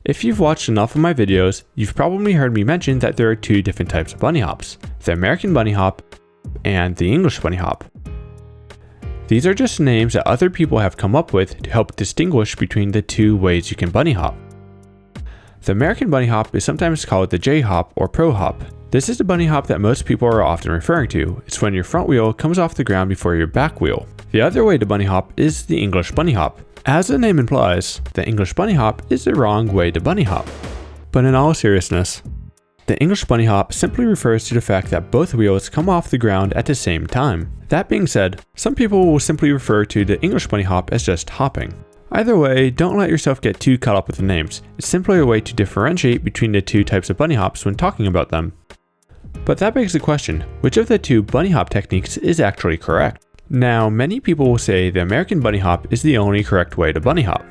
If you've watched enough of my videos, you've probably heard me mention that there are two different types of bunny hops, the American bunny hop and the English bunny hop. These are just names that other people have come up with to help distinguish between the two ways you can bunny hop. The American bunny hop is sometimes called the J hop or pro hop. This is the bunny hop that most people are often referring to. It's when your front wheel comes off the ground before your back wheel. The other way to bunny hop is the English bunny hop. As the name implies, the English bunny hop is the wrong way to bunny hop. But in all seriousness, the English bunny hop simply refers to the fact that both wheels come off the ground at the same time. That being said, some people will simply refer to the English bunny hop as just hopping. Either way, don't let yourself get too caught up with the names. It's simply a way to differentiate between the two types of bunny hops when talking about them. But that begs the question, which of the two bunny hop techniques is actually correct? Now, many people will say the American bunny hop is the only correct way to bunny hop.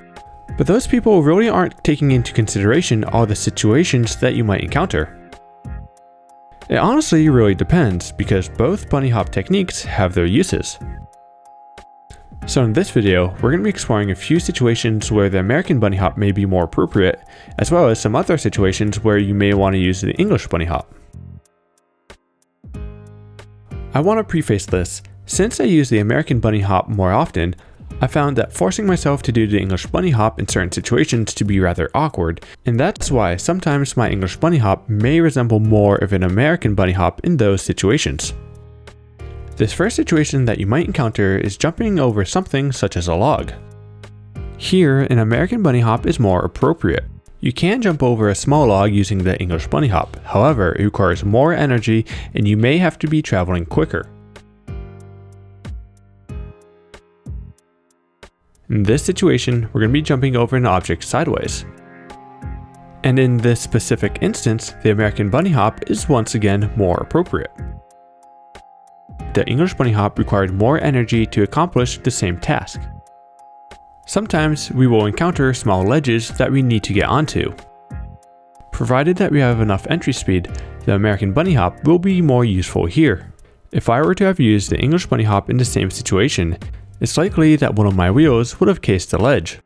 But those people really aren't taking into consideration all the situations that you might encounter. It honestly really depends, because both bunny hop techniques have their uses. So in this video, we're going to be exploring a few situations where the American bunny hop may be more appropriate, as well as some other situations where you may want to use the English bunny hop. I want to preface this. Since I use the American bunny hop more often, I found that forcing myself to do the English bunny hop in certain situations to be rather awkward, and that's why sometimes my English bunny hop may resemble more of an American bunny hop in those situations. This first situation that you might encounter is jumping over something such as a log. Here, an American bunny hop is more appropriate. You can jump over a small log using the English bunny hop, however, it requires more energy and you may have to be traveling quicker. In this situation, we're going to be jumping over an object sideways. And in this specific instance, the American bunny hop is once again more appropriate. The English bunny hop required more energy to accomplish the same task. Sometimes we will encounter small ledges that we need to get onto. Provided that we have enough entry speed, the American bunny hop will be more useful here. If I were to have used the English bunny hop in the same situation, it's likely that one of my wheels would have cased the ledge.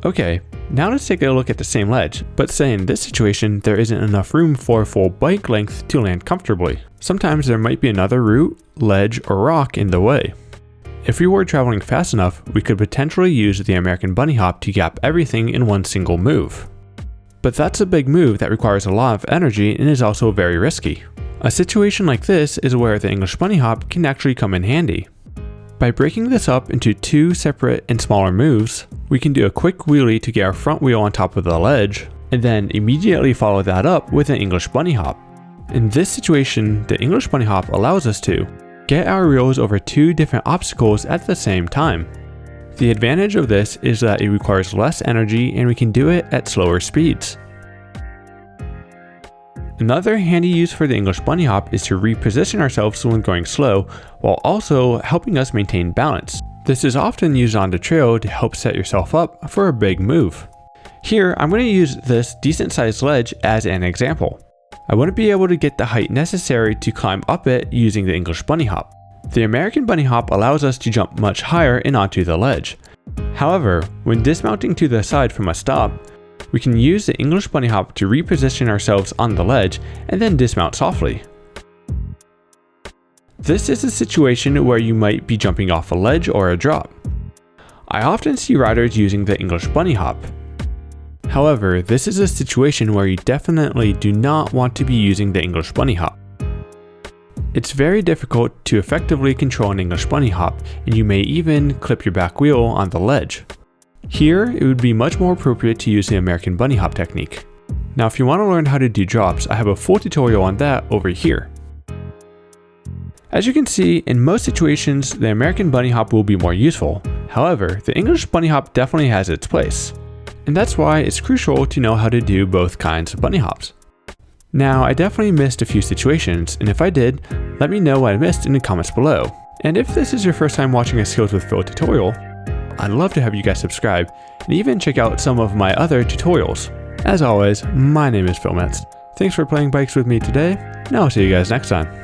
Okay, now let's take a look at the same ledge, but say in this situation there isn't enough room for a full bike length to land comfortably. Sometimes there might be another root, ledge, or rock in the way. If we were traveling fast enough, we could potentially use the American bunny hop to gap everything in one single move. But that's a big move that requires a lot of energy and is also very risky. A situation like this is where the English bunny hop can actually come in handy. By breaking this up into two separate and smaller moves, we can do a quick wheelie to get our front wheel on top of the ledge, and then immediately follow that up with an English bunny hop. In this situation, the English bunny hop allows us to get our wheels over two different obstacles at the same time. The advantage of this is that it requires less energy and we can do it at slower speeds. Another handy use for the English bunny hop is to reposition ourselves when going slow, while also helping us maintain balance. This is often used on the trail to help set yourself up for a big move. Here, I'm going to use this decent sized ledge as an example. I want to be able to get the height necessary to climb up it using the English bunny hop. The American bunny hop allows us to jump much higher and onto the ledge. However, when dismounting to the side from a stop, we can use the English bunny hop to reposition ourselves on the ledge and then dismount softly. This is a situation where you might be jumping off a ledge or a drop. I often see riders using the English bunny hop. However, this is a situation where you definitely do not want to be using the English bunny hop. It's very difficult to effectively control an English bunny hop, and you may even clip your back wheel on the ledge. Here, it would be much more appropriate to use the American bunny hop technique. Now, if you want to learn how to do drops, I have a full tutorial on that over here. As you can see, in most situations, the American bunny hop will be more useful. However, the English bunny hop definitely has its place. And that's why it's crucial to know how to do both kinds of bunny hops. Now, I definitely missed a few situations, and if I did, let me know what I missed in the comments below. And if this is your first time watching a Skills with Phil tutorial, I'd love to have you guys subscribe and even check out some of my other tutorials. As always, my name is Phil Metz. Thanks for playing bikes with me today, and I'll see you guys next time.